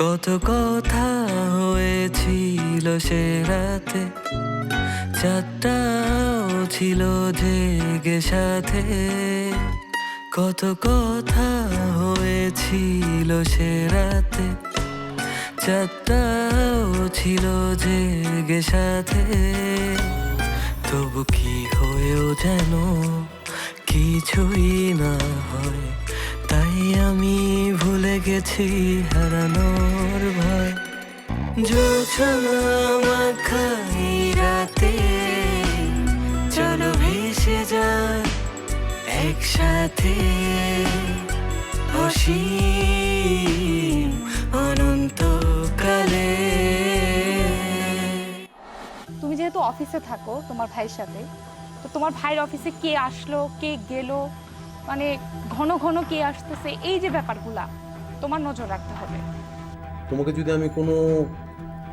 কত কথা হয়েছিল সে রাতে, চাঁদটাও ছিল জেগে সাথে। কত কথা হয়েছিল সে রাতে, চাঁদটাও ছিল জেগে সাথে। তবু কি হয়েও যেন কিছুই না হয়, তাই আমি ভুলে গেছি হারানোর ভয়। জোছনা মাখাই রাতে, চলো ভেসে যায় একসাথে, অসীম অনন্তকালে। তুমি যেহেতু অফিসে থাকো তোমার ভাইয়ের সাথে, তো তোমার ভাইয়ের অফিসে কে আসলো কে গেল, মানে ঘন ঘন কে আসতেছে, এই যে ব্যাপারগুলা তোমার নজর রাখতে হবে। তোমাকে যদি আমি কোনো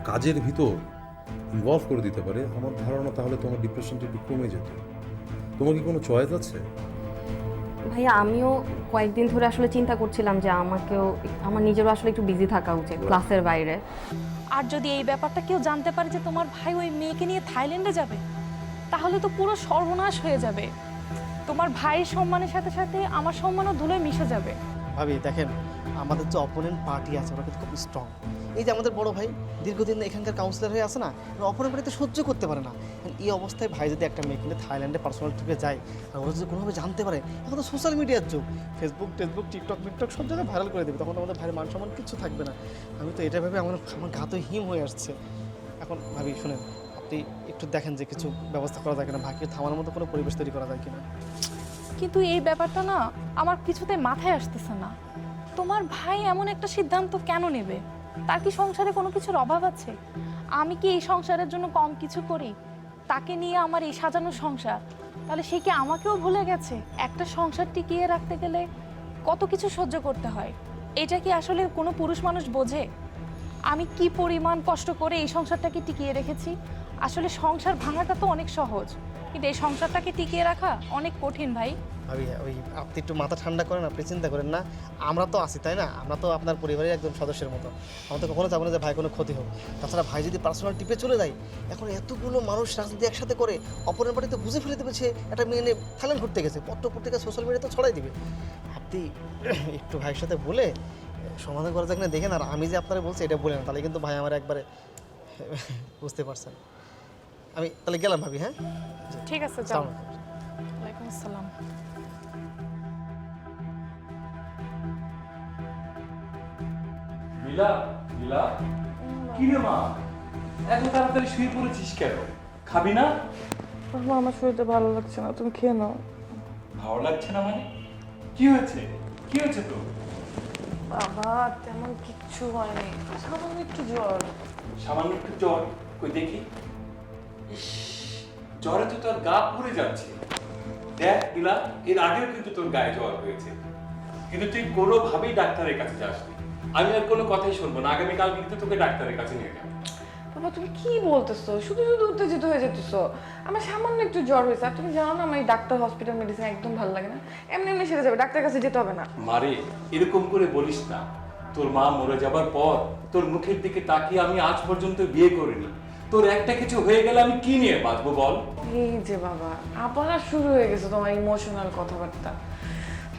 কাজের ভিতর ইনভলভ করে দিতে পারি, আমার ধারণা তাহলে তোমার ডিপ্রেশনটা একটু কমে যেত। তোমার কি কোনো চয়েস আছে? ভাইয়া আমিও কয়েকদিন ধরে আসলে চিন্তা করছিলাম যে আমার নিজেরও আসলে একটু বিজি থাকা উচিত ক্লাসের বাইরে। আর যদি এই ব্যাপারটা কেউ জানতে পারে যে তোমার ভাই ওই মেয়েকে নিয়ে থাইল্যান্ডে যাবে, তাহলে তো পুরো সর্বনাশ হয়ে যাবে। তোমার ভাইয়ের সম্মানের সাথে সাথে আমার সম্মানও ধুলোয় মিশে যাবে। ভাবি দেখেন, আমাদের যে অপোনেন্ট পার্টি আছে ওরা কিন্তু খুব স্ট্রং। এই যে আমাদের বড় ভাই দীর্ঘদিন এখানকার কাউন্সিলর হয়ে আছে না, অপোনেন্ট পার্টিতে সহ্য করতে পারে না। এই অবস্থায় ভাই যদি একটা মেয়ে কিনে থাইল্যান্ডে পার্সোনাল ট্রিপে যায়, আর ওরা যদি কোনোভাবে জানতে পারে, এখন তো সোশ্যাল মিডিয়ার যুগ, ফেসবুক টেসবুক টিকটক সব জায়গায় ভাইরাল করে দেবে, তখন আমাদের ভাইয়ের মান সম্মান কিছু থাকবে না। আমি তো এটা ভেবে আমার গা তো হিম হয়ে আসছে। এখন ভাবি শুনেন, আপনি একটু দেখেন যে কিছু ব্যবস্থা করা যায় কিনা, ভাইকে থামানোর মতো কোনো পরিবেশ তৈরি করা যায় কিনা। কিন্তু এই ব্যাপারটা না আমার কিছুতে মাথায় আসতেছে না। তোমার ভাই এমন একটা সিদ্ধান্ত কেন নেবে? তার কি সংসারে কোনো কিছুর অভাব আছে? আমি কি এই সংসারের জন্য কম কিছু করি? তাকে নিয়ে আমার এই সাজানো সংসার, তাহলে সে কি আমাকেও ভুলে গেছে? একটা সংসার টিকিয়ে রাখতে গেলে কত কিছু সহ্য করতে হয়, এটা কি আসলে কোনো পুরুষ মানুষ বোঝে? আমি কি পরিমাণ কষ্ট করে এই সংসারটাকে টিকিয়ে রেখেছি। আসলে সংসার ভাঙাটা তো অনেক সহজ, কিন্তু এই সংসারটাকে টিকিয়ে রাখা অনেক কঠিন ভাই। ভাবি ওই আপনি একটু মাথা ঠান্ডা করেন, আপনি চিন্তা করেন না, আমরা তো আছি তাই না? আমরা তো আপনার পরিবারের একজন সদস্যের মতো, আমরা তো কখনো চাবো না যে ভাই কোনো ক্ষতি হোক। তাছাড়া ভাই যদি পার্সোনাল টিপে চলে যায়, এখন এতগুলো মানুষ রাজনীতি একসাথে করে অপরের বাড়িতে বুঝে ফেলে দেবে সে একটা মেয়ে নিয়ে থাইল্যান্ড ঘুরতে গেছে, পত্র পত্রিকা সোশ্যাল মিডিয়াতে ছড়াই দিবে। আপনি একটু ভাইয়ের সাথে বলে সমাধান করা যাক না, দেখেন। আর আমি যে আপনারা বলছি এটা বলে না, তাহলে কিন্তু ভাই আমার একবারে বুঝতে পারছেন। আমি তাহলে গেলাম ভাবি। হ্যাঁ ঠিক আছে, যাও। ওয়ালাইকুম আসসালাম। লীলা, লীলা, কি রে মা, এত তাড়াতাড়ি শুয়ে পড়েছিস কেন? খাবি না? বাবা আমার শরীরটা ভালো লাগছে না, তুমি খেয়ে নাও। ভালো লাগছে না মানে? কি হয়েছে? কি হয়েছে তো? বাবা তেমন কিচ্ছু হয়নি, সামান্য একটু জ্বর। সামান্য একটু জ্বর? কই দেখি। ইস, জ্বরে তো তোর গা পুড়ে যাচ্ছে। দেখ লীলা, এর আগেও কিন্তু তোর গায়ে জ্বর হয়েছে, কিন্তু তুই কোনোভাবেই ডাক্তারের কাছে যাসনি। আমি আর কোনো কথাই শুনবো না, আগামীকাল কিন্তু তোকে ডাক্তারের কাছে নিয়ে যাবো। বাবা তুমি কি বলতেছো? শুধু শুধু উত্তেজিত হয়ে যেতেছো। আমার সামান্য একটু জ্বর হয়েছে, আর তুমি জানো না আমার এই ডাক্তার হসপিটাল মেডিসিন একদম ভালো লাগে না। এমনি এমনি সেরে যাবে, ডাক্তারের কাছে যেতে হবে না। মারে, এরকম করে বলিস না। তোর মা মরে যাবার পর তোর মুখের দিকে তাকিয়ে আমি আজ পর্যন্ত বিয়ে করিনি। তোর একটা কিছু হয়ে গেলে আমি কি নিয়ে বাঁচবো বল? এই যে বাবা আবার শুরু হয়ে গেছে তোমার ইমোশনাল কথাবার্তা।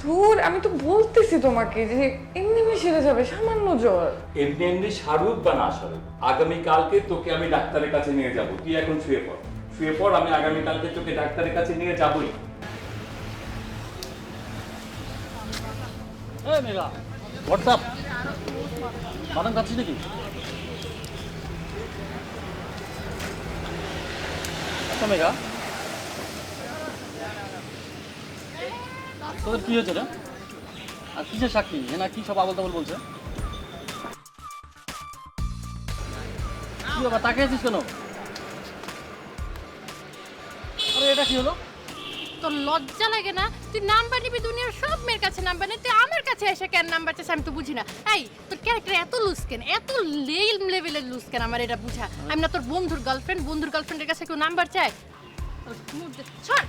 ধুর, আমি তো বলতেছি তোমাকে যে এমনি এমনি সেরে যাবে, সামান্য জ্বর। এমনি এমনি সারুক বা না সারুক, আগামীকালকে তোকে আমি ডাক্তারের কাছে নিয়ে যাব। তুই এখন শুয়ে পড়, শুয়ে পড়, আমি আগামীকালকে তোকে ডাক্তারের কাছে নিয়ে যাবই। এই মেঘা, হোয়াটসঅ্যাপ বাদাম খাচ্ছিস নাকি? আচ্ছা মেঘা, তোদের কি হয়েছে রে? আর কিসের সাক্ষী? না কি সব আবল তাবল বলছে? কি বাবা তাকে আছিস কেন? আরে এটা কি হলো? তোর লজ্জা লাগে না? তুই নাম্বার নিবি, দুনিয়ার সব মেয়ের কাছে নাম্বার নেই, তুই আমার কাছে এসে কেন নাম্বার চাস? আমি তো বুঝি না। এই তোর ক্যারেক্টার এত লুজ কেন, এত লেভেলের লুজ কেন? আমার এটা বুঝা। আমি না তোর বন্ধুর গার্লফ্রেন্ডের কাছে কেউ নাম্বার চায়? ছাড়।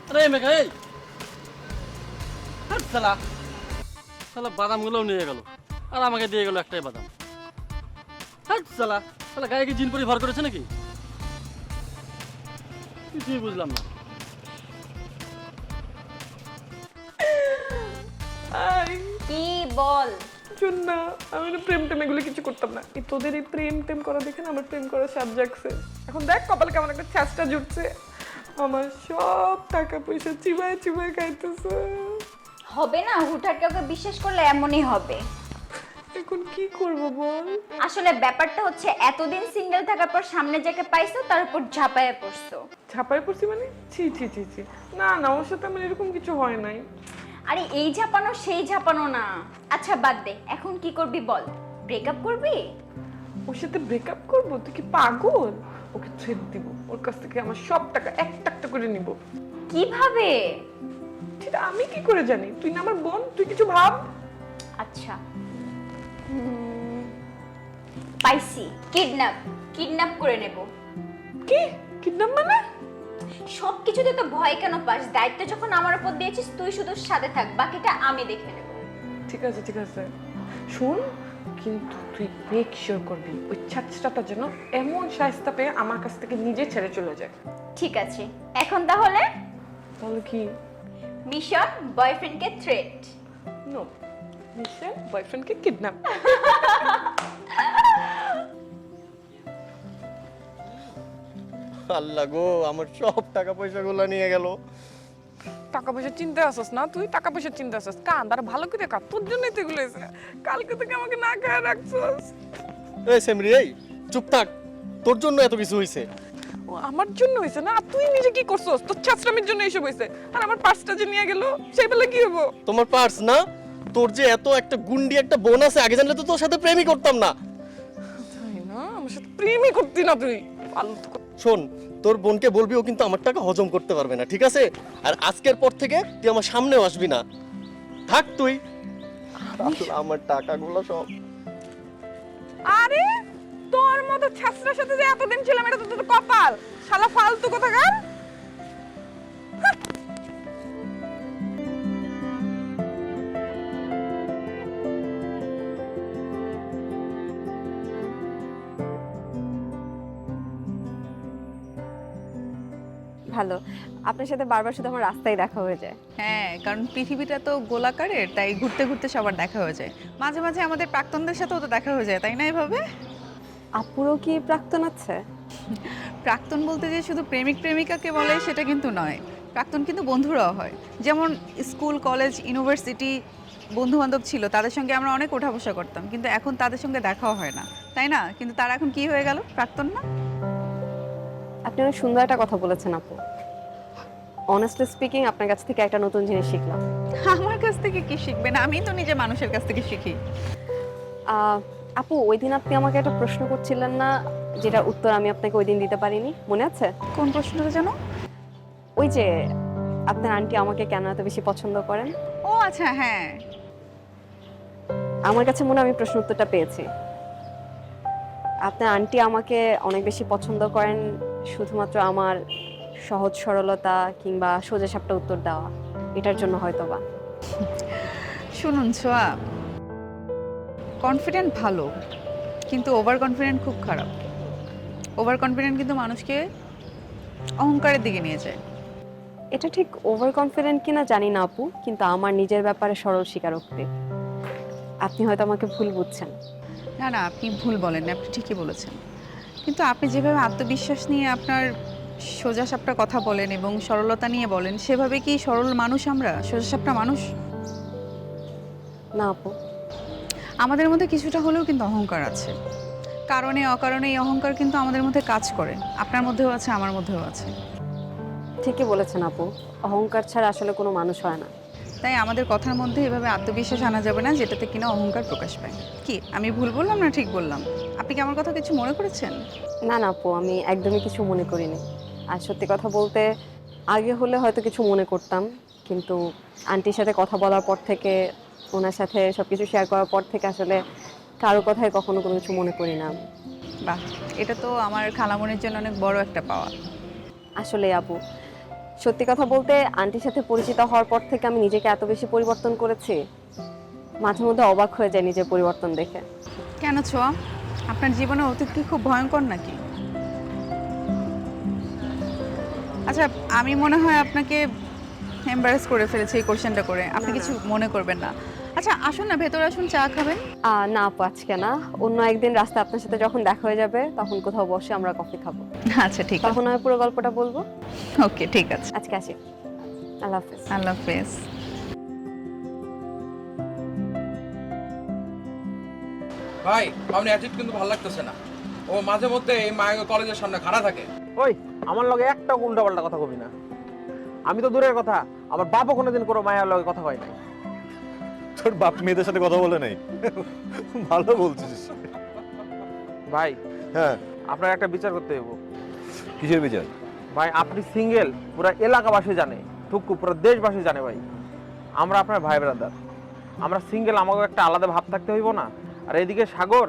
আরে মেঘা, এই শালা শালা বাদামগুলোও নিয়ে গেল। আর আমাকে দিয়ে গেল একটাই বাদাম। হ্যাঁ সালা, সালা গায়ে কি জিন পরি ভর করেছে নাকি? কিছুই বুঝলাম না। কি বল? শোন না, আমি না প্রেম টেম এগুলো কিছু করতাম না। এই তোদের এই প্রেম টেম করা দেখে না আমার প্রেম করার স্বাদ জাগছে। এখন দেখ কপালে কেমন একটা ছ্যাঁচটা জুটছে। আমার সব টাকা পয়সা চিবায় চিবায় খাইতেছে। হবে না, হুটহাট কাউকে বিশ্বাস করলে এমনই হবে। এখন কি করব বল? আসলে ব্যাপারটা হচ্ছে এতদিন সিঙ্গেল থাকার পর সামনে যাকে পাইছো তার উপর ঝাঁপায়ে পড়ছো। ছাপায় পড়ছি মানে? ছি ছি ছি ছি, না না, ওর সাথে আমার এরকম কিছু হয় নাই। আরে এই ঝাঁপানো সেই ঝাঁপানো না। আচ্ছা বাদ দে, এখন কি করবি বল? ব্রেকআপ করবি? ওর সাথে ব্রেকআপ করবো? তুই কি পাগল? ওকে ছেড়ে দিব, ওর কাছ থেকে আমার সব টাকা একটা একটা করে নিব। কিভাবে? সেটা আমি কি করে জানি? তুই না আমার বোন, তুই কিছু ভাব। আচ্ছা পাইছি, কিডন্যাপ। কিডন্যাপ করে নেব। কি কিডন্যাপ মানে? সবকিছুতে তো ভয় কেন পাস? দায়িত্ব যখন আমার উপর দিয়েছিস তুই শুধু সাথে থাক, বাকিটা আমি দেখে নেব। ঠিক আছে ঠিক আছে, শুন, কিন্তু তুই মেক শিওর করবি ওই ছাত্রটা যেন এমন শায়েস্তা পেয়ে আমার কাছ থেকে নিজে ছেড়ে চলে যায়। ঠিক আছে, এখন তাহলে তাহলে কি? মিশন বয়ফ্রেন্ডকে থ্রেট। নো, মিশন বয়ফ্রেন্ডকে কিডন্যাপ। আল্লাহ গো, আমার সব টাকা পয়সাগুলো নিয়ে গেল। টাকা পয়সা চিন্তা আসছ না তুই? টাকা পয়সা চিন্তা আসছ? কান আর ভালো করে কান, তোর জন্যই তো এগুলো হয়েছে। কালকে থেকে আমাকে না খায় রাখছস। এই সেমরি, এই চুপ থাক, তোর জন্য এত কিছু হইছে। ও আমার জন্য হয়েছে না? আর তুই নিজে কি করছস? তোর ছাত্রামির জন্য এইসব হয়েছে। আর আমার পার্সটা যে নিয়ে গেল সেই বেলা কি হবো? তোমার পার্স না? তোর যে এত একটা গুন্ডি একটা বোন আছে, আগে জানলে তো তোর সাথে প্রেমই করতাম না। তাই না? আমার সাথে প্রেমই করতি না তুই। ফালতু কথা। শোন, তোর বোনকে বলবি ও কিন্তু আমার টাকা হজম করতে পারবে না, ঠিক আছে? আর আজকের পর থেকে তুই আমার সামনেও আসবি না, থাক তুই। আসলে আমার টাকাগুলো সব। আরে তোর মতো ছাত্রের সাথে যে এতদিন ছিলাম এটা তো তোর কপাল। শালা ফালতু কোথাকার। ভালো, আপনার সাথে বারবার শুধু আমার রাস্তায় দেখা হয়ে যায়। হ্যাঁ, কারণ পৃথিবীটা তো গোলাকারের, তাই ঘুরতে ঘুরতে সবার দেখা হয়ে যায়। মাঝে মাঝে আমাদের প্রাক্তনদের সাথেও তো দেখা হয়ে যায়, তাই না? এভাবে আপুরও কি প্রাক্তন আছে? প্রাক্তন বলতে যে শুধু প্রেমিক প্রেমিকাকে বলে সেটা কিন্তু নয়। প্রাক্তন কিন্তু বন্ধুরাও হয়। যেমন স্কুল, কলেজ, ইউনিভার্সিটি বন্ধু বান্ধব ছিল, তাদের সঙ্গে আমরা অনেক ওঠা বসা করতাম, কিন্তু এখন তাদের সঙ্গে দেখাও হয় না, তাই না? কিন্তু তারা এখন কি হয়ে গেল? প্রাক্তন না? আপনি অনেক সুন্দর একটা কথা বলেছেন আপু। অনেস্টলি স্পিকিং, আপনার কাছ থেকে একটা নতুন জিনিস শিখলাম। আমার কাছ থেকে কি শিখবেন? আমি তো নিজে মানুষের কাছ থেকে শিখি। আপু, ওই দিন আপনি আমাকে একটা প্রশ্ন করছিলেন না, যেটার উত্তর আমি আপনাকে ওই দিন দিতে পারিনি, মনে আছে? কোন প্রশ্নটা জানো? ওই যে আপনার আন্টি আমাকে কেন এত বেশি পছন্দ করেন। ও আচ্ছা, হ্যাঁ। আমার কাছে মনে হয় আমি প্রশ্ন উত্তরটা পেয়েছি। আপনার আন্টি আমাকে অনেক বেশি পছন্দ করেন শুধুমাত্র আমার সহজ সরলতা কিংবা সোজা সাপটা উত্তর দেওয়া, এটার জন্য হয়তোবা। শুনুন ছোয়া, কনফিডেন্ট ভালো, কিন্তু ওভার কনফিডেন্ট খুব খারাপ। ওভার কনফিডেন্ট কিন্তু মানুষকে অহংকারের দিকে নিয়ে যায়। এটা ঠিক ওভার কনফিডেন্ট কিনা জানি না আপু, কিন্তু আমার নিজের ব্যাপারে সরল স্বীকারোক্তি। আপনি হয়তো আমাকে ভুল বুঝছেন। না না, আপনি ভুল বলেন না, আপনি ঠিকই বলেছেন। কিন্তু আপনি যেভাবে আত্মবিশ্বাস নিয়ে আপনার সোজা সাপটা কথা বলেন এবং সরলতা নিয়ে বলেন, সেভাবে কি সরল মানুষ আমরা? সোজা সাপটা মানুষ না আপু। আমাদের মধ্যে কিছুটা হলেও কিন্তু অহংকার আছে। কারণে অকারণে এই অহংকার কিন্তু আমাদের মধ্যে কাজ করে। আপনার মধ্যেও আছে, আমার মধ্যেও আছে। ঠিকই বলেছেন আপু, অহংকার ছাড়া আসলে কোনো মানুষ হয় না। তাই আমাদের কথার মধ্যে এভাবে আত্মবিশ্বাস আনা যাবে না যেটাতে কিনা অহংকার প্রকাশ পায়। কি আমি ভুল বললাম না ঠিক বললাম? আপনি কি আমার কথা কিছু মনে করেছেন? না না আপু, আমি একদমই কিছু মনে করিনি। আর সত্যি কথা বলতে, আগে হলে হয়তো কিছু মনে করতাম, কিন্তু আন্টির সাথে কথা বলার পর থেকে, ওনার সাথে সব কিছু শেয়ার করার পর থেকে আসলে কারো কথায় কখনো কোনো কিছু মনে করি না। বাহ, এটা তো আমার খালামণির জন্য অনেক বড় একটা পাওয়া। আসলে আপু, সত্যি কথা বলতে আন্টির সাথে পরিচিত হওয়ার পর থেকে আমি নিজেকে এত বেশি পরিবর্তন করেছি, মাঝে মধ্যে অবাক হয়ে যায় নিজের পরিবর্তন দেখে। কেন ছোঁয়া, আপনার জীবনে অতীত কি খুব ভয়ঙ্কর নাকি? আচ্ছা, আমি মনে হয় আপনাকে এম্বারেস করে ফেলেছি এই কোশ্চেনটা করে। আপনি কিছু মনে করবেন না। আচ্ছা আসুন না, ভেতরে আসুন, চা খাবেন? না আপু, আজকে না, অন্য একদিন রাস্তা আপনার সাথে যখন দেখা হয়ে যাবে তখন কোথাও বসে আমরা কফি খাবো। আচ্ছা ঠিক আছে, তখন আমি পুরো গল্পটা বলবো। ওকে ঠিক আছে, আজকে আসি, আল্লাহ হাফেজ। আল্লাহ হাফেজ। ভাই আমার অ্যাটিটিউড কিন্তু ভালো লাগতেছে না। ও মাঝে মধ্যে এই মায়ের কলেজের সামনে খাড়া থাকে। ওই আমার লগে একটা উল্টাপাল্টা কথা কবি না। আমি তো দূরের কথা, আমার বাপও কোনোদিন কোনো মায়ের লগে কথা হয় নাই। তোর বাপ মেয়েদের সাথে কথা বলে নাই? ভালো বলছিস ভাই। হ্যাঁ, আপনার একটা বিচার করতে হইব। কিসের বিচার? ভাই আপনি সিঙ্গেল, পুরো এলাকাবাসী জানে, টুকু পুরো দেশবাসী জানে ভাই। আমরা আপনার ভাই ব্রাদার, আমরা সিঙ্গেল, আমাকে একটা আলাদা ভাব থাকতে হইব না? আর এদিকে সাগর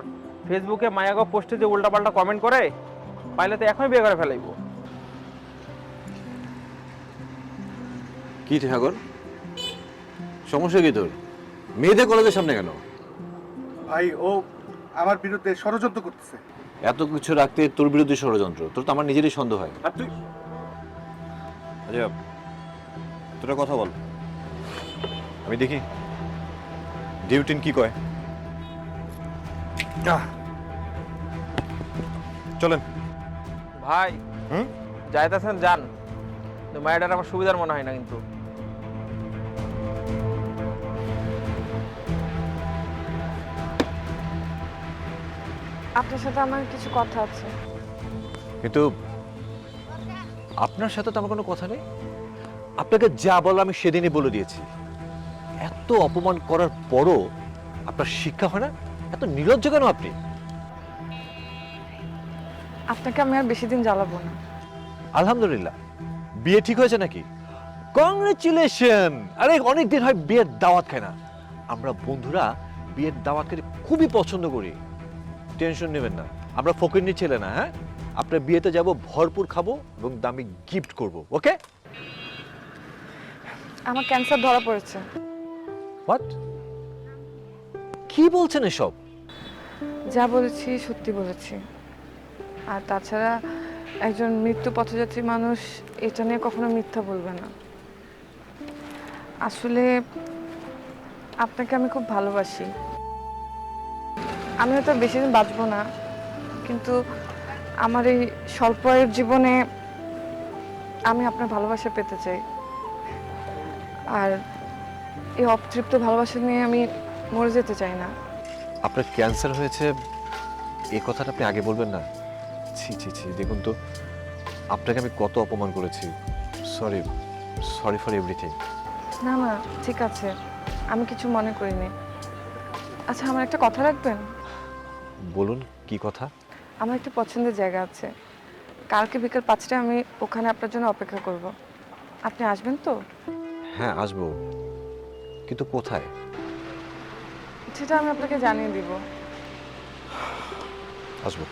ফেসবুকে মায়াগো পোস্টে যে উল্টাপাল্টা কমেন্ট করে, পাইলে তো এখনই বিয়ে করে ফেলাইব। কি ঠাকুর, সমস্যা কি তোর? মেয়েদের কলেজের সামনে কেন? ভাই ও আমার বিরুদ্ধে ষড়যন্ত্র করতেছে। এত কিছু রাখতে তোর বিরুদ্ধে ষড়যন্ত্র? তোর তো আমার নিজেরই সন্দেহ হয়। আর তুই? আচ্ছা তোরা কথা বল, আমি দেখি ডিউটিন কি কয়। চলেন ভাই। যাইতেছেন যান, মায়ের আমার সুবিধার মনে হয় না কিন্তু। আপনার সাথে আমার কিছু কথা আছে। কিন্তু আপনার সাথে তো আমার কোনো কথা নেই। আপনাকে যা বলো আমি সেদিনই বলে দিয়েছি। এত অপমান করার পরও আপনার শিক্ষা হয় না? এত নির্লজ্জ কেন আপনি? আপনাকে আমি আর বেশি দিন জ্বালাবো না। আলহামদুলিল্লাহ, বিয়ে ঠিক হয়েছে নাকি? কংগ্রেচুলেশন! আরে অনেকদিন হয় বিয়ের দাওয়াত খায় না। আমরা বন্ধুরা বিয়ের দাওয়াত খেতে খুবই পছন্দ করি। টেনশন নেবেন না, আমরা ফকিরনি ছেলে না। হ্যাঁ, আপনার বিয়েতে যাব, ভরপুর খাবো এবং দামি গিফট করব। ওকে? আমার ক্যান্সার ধরা পড়েছে। হোয়াট? কি বলছেন এসব? যা বলেছি সত্যি বলেছি। আর তাছাড়া একজন মৃত্যু পথযাত্রী মানুষ এটা নিয়ে কখনো মিথ্যা বলবে না। আসলে আপনাকে আমি খুব ভালোবাসি। আমি হয়তো বেশি দিন বাঁচবো না, কিন্তু আমার এই স্বল্প আয়ের জীবনে আমি আপনার ভালোবাসা পেতে চাই। আর এই অতৃপ্ত ভালোবাসা নিয়ে আমি মরে যেতে চাই না। আপনার ক্যান্সার হয়েছে এই কথাটা আপনি আগে বলবেন না? ছি ছি ছি, দেখুন তো আপনাকে আমি কত অপমান করেছি। Sorry, sorry for everything. না না, ঠিক আছে, আমি কিছু মনে করিনি। আচ্ছা, আমার একটা কথা রাখবেন? বলুন, কি কথা? আমার একটা পছন্দের জায়গা আছে, কালকে বিকেল 5টায় আমি ওখানে আপনার জন্য অপেক্ষা করব। আপনি আসবেন তো? হ্যাঁ আসবো, কিন্তু কোথায়? সেটা আমি আপনাকে জানিয়ে দিব। আসবো।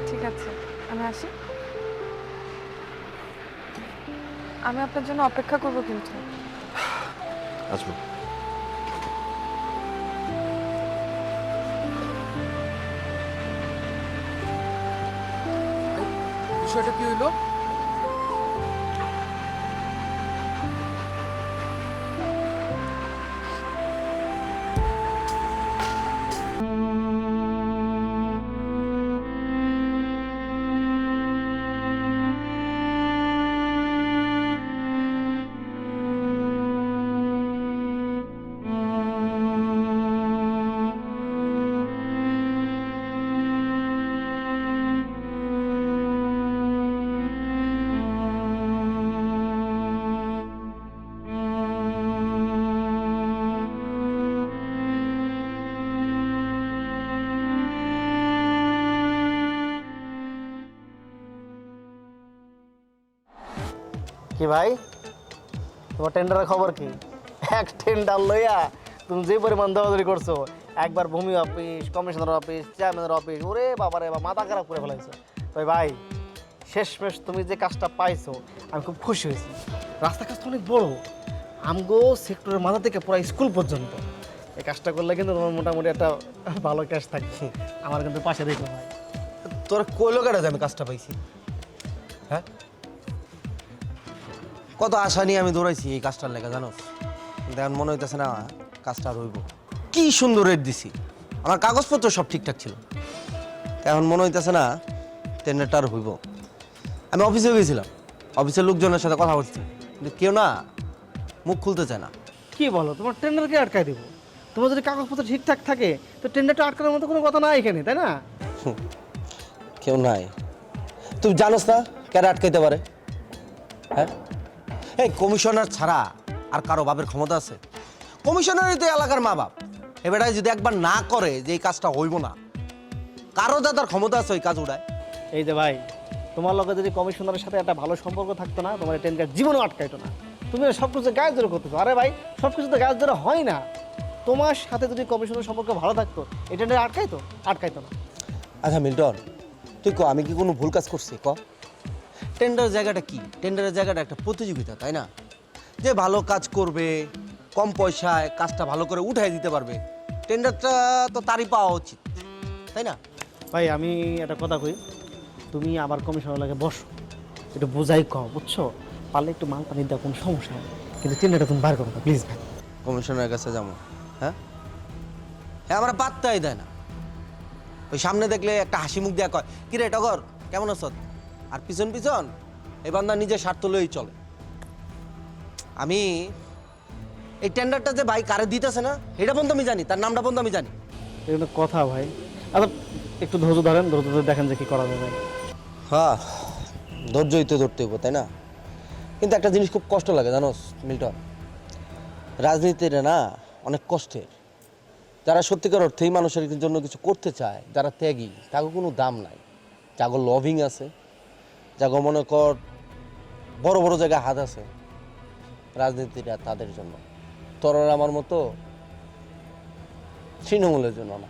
ঠিক আছে, আমি আসি। আমি আপনার জন্য অপেক্ষা করব কিন্তু। আসবো। বিষয়টা কি হইলো? কি ভাই, তোমার টেন্ডারের খবর কি? এক টেন্ডার লইয়া তুমি যে পরিমাণ দৌড়াদৌড়ি করছো, একবার ভূমি অফিস, কমিশনার অফিস, চেয়ারম্যানের অফিস, ওরে বাবারে বা মাথা খারাপ করে ফেলাইছো। তাই ভাই, শেষমেশ তুমি যে কাজটা পাইছো আমি খুব খুশি হয়েছি। রাস্তা কাজটা অনেক বড়, আমগো সেক্টরের মাথা থেকে পুরো স্কুল পর্যন্ত। এই কাজটা করলে কিন্তু তোমার মোটামুটি একটা ভালো ক্যাশ থাকবে। আমার কিন্তু পাশে দেখো ভাই। তোর কইলো কেটে যে আমি কাজটা পাইছি? হ্যাঁ, কত আশা নিয়ে আমি দৌড়াইছি এই কাজটার লেগে, জানো? এখন মনে হইতেছে না কাজটা রইব। কি সুন্দর রেট দিছি, আমার কাগজপত্র সব ঠিকঠাক ছিল। এখন মনে হইতেছে না টেন্ডারটা আর হইব। আমি অফিসে গেছিলাম, অফিসের লোকজনের সাথে কথা বলছি, কিন্তু কেউ না মুখ খুলতে চায় না। কি বলো, তোমার টেন্ডারকে আটকায় দেবো? তোমার যদি কাগজপত্র ঠিকঠাক থাকে তো টেন্ডারটা আটকানোর মতো কোনো কথা নাই এখানে, তাই না? কেউ নাই। তুমি জানোস না কেন আটকাইতে পারে? হ্যাঁ, এই কমিশনার ছাড়া আর কারো বাপের ক্ষমতা আছে? কমিশনারই তো এলাকার মা বাপ। এবারে যদি একবার না করে যে এই কাজটা হইব না, কারো দাদার ক্ষমতা আছে ওই কাজ উড়ায়? এই যে ভাই, তোমার লগে যদি কমিশনারের সাথে একটা ভালো সম্পর্ক থাকতো না, তোমার টেন্ডার জীবনও আটকাইতো না। তুমি সব কিছু গায়ে জোরে করতেছো। আরে ভাই, সব কিছু তো গায়ে জোরে হয় না। তোমার সাথে যদি কমিশনের সম্পর্ক ভালো থাকতো, এই টেন্ডার আটকাইতো না। আচ্ছা মিল্টন, তুই ক আমি কি কোনো ভুল কাজ করছি? ক, টেন্ডার জায়গাটা কি? টেন্ডারের জায়গাটা একটা প্রতিযোগিতা, তাই না? যে ভালো কাজ করবে, কম পয়সায় কাজটা ভালো করে উঠাই দিতে পারবে, টেন্ডারটা তো তারই পাওয়া উচিত, তাই না? ভাই আমি একটা কথা কই, তুমি আবার কমিশনার লাগে বসো, একটু বোঝাই কও, বুঝছো? পারলে একটু মাল পানি দেওয়া কোনো সমস্যা নেই, কিন্তু টেন্ডারটা তুমি বার করো না প্লিজ ভাই। কমিশনারের কাছে যাবো? হ্যাঁ, হ্যাঁ, আমরা পাত্তাই দেয় না। ওই সামনে দেখলে একটা হাসি মুখ দেওয়া কয়, কিরে টগর কেমন আছ, আর পিছন পিছন এই বান্দা নিজের স্বার্থ লয়েই চলে। আমি এই টেন্ডারটা যে ভাই কারে দিতেছে না এটা পর্যন্ত আমি জানি, তার নামটা পর্যন্ত আমি জানি। এগুলো কথা ভাই। আচ্ছা একটু ধৈর্য ধরেন, ধৈর্য ধরে দেখেন যে কি করা যাবে। হ্যাঁ, ধৈর্যই তো ধরতে হইব, তাই না? কিন্তু একটা জিনিস খুব কষ্ট লাগে, জানোস মিল্টন, রাজনীতিটা না অনেক কষ্টের। যারা সত্যিকার অর্থেই মানুষের জন্য কিছু করতে চায়, যারা ত্যাগী, তাকে কোনো দাম নাই। যাগো লভিং আছে, যাগো মনে কর বড় বড় জায়গায় হাত আছে, রাজনীতিটা তাদের জন্য। তোর আর আমার মতো তৃণমূলের জন্য না।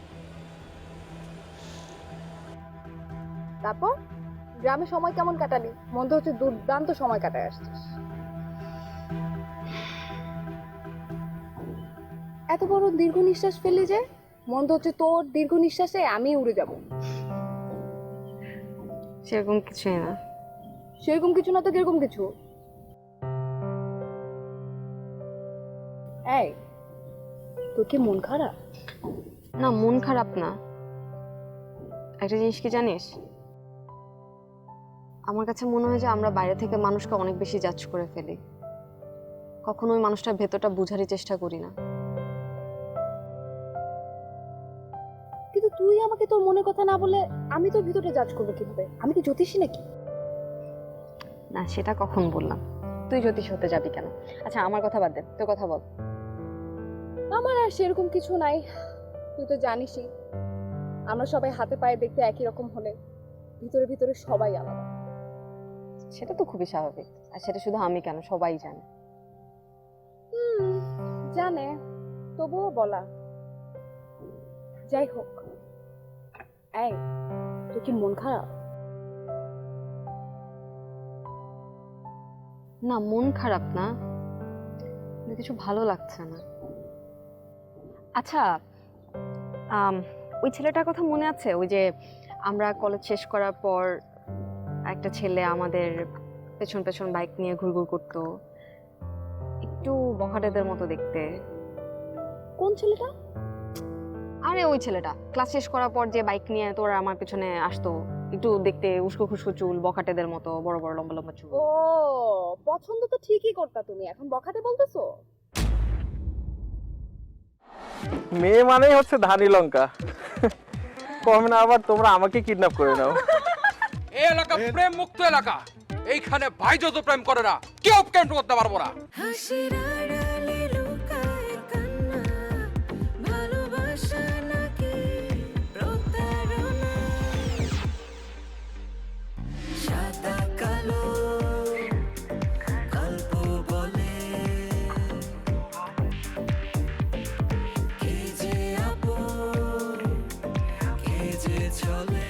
তারপর গ্রামে সময় কেমন কাটালি? মনে হচ্ছে দুর্দান্ত সময় কাটায় আসছিস। এত বড় দীর্ঘ নিঃশ্বাস ফেললি যে মনে হচ্ছে তোর দীর্ঘ নিঃশ্বাসে আমি উড়ে যাব। সেরকম কিছুই না। সেরকম কিছু না তো কিরকম কিছু? এই, তোর কি মন খারাপ? না, মন খারাপ না। একটা জিনিস কি জানিস, আমার কাছে মনে হয় যে আমরা বাইরে থেকে মানুষকে অনেক বেশি জাজ করে ফেলি, কখনো ওই মানুষটার ভেতরটা বোঝারই চেষ্টা করি না। কিন্তু তুই আমাকে তোর মনের কথা না বলে আমি তোর ভিতরটা জাজ করবো কিভাবে? আমি কি জ্যোতিষী নাকি? না, সেটা কখন বললাম? তুই জ্যোতিষ হতে যাবি কেন? আচ্ছা আমার কথা বাদ দে, তোর কথা বল। আমার আর সেরকম কিছু নাই, তুই তো জানিসই আমরা সবাই হাতে পায়ে দেখতে একই রকম হলে ভিতরে ভিতরে সবাই আলাদা। সেটা তো খুবই স্বাভাবিক, আর সেটা শুধু আমি কেন, সবাই জানে। জানে, তবুও বলা। যাই হোক, এই তুই কি মন খারাপ? না, মন খারাপ না, কিছু ভালো লাগছে না। আচ্ছা, ওই ছেলেটার কথা মনে আছে? ওই যে আমরা কলেজ শেষ করার পর একটা ছেলে আমাদের পেছন পেছন বাইক নিয়ে ঘুরঘুর করতো, একটু বখাটেদের মতো দেখতে। কোন ছেলেটা? আরে ওই ছেলেটা ক্লাস শেষ করার পর যে বাইক নিয়ে তোরা আমার পেছনে আসতো, একটু দেখতে উস্কো খুস্কো চুল, বখাটেদের মতো বড় বড় লম্বা লম্বা চুল। ও, পছন্দ তো ঠিকই করতা তুমি, এখন বখাটে বলতেছো? মেয়ে মানেই হচ্ছে ধানি লঙ্কা, কম না আবার তোমরা আমাকে কিডন্যাপ করে নাও। এই এলাকা প্রেম মুক্ত এলাকা, এইখানে ভাই যত প্রেম করে না কেউ প্রেম করতে পারবো না। সাদা কালো গল্প বলে কে যে আপন কে যে চলে।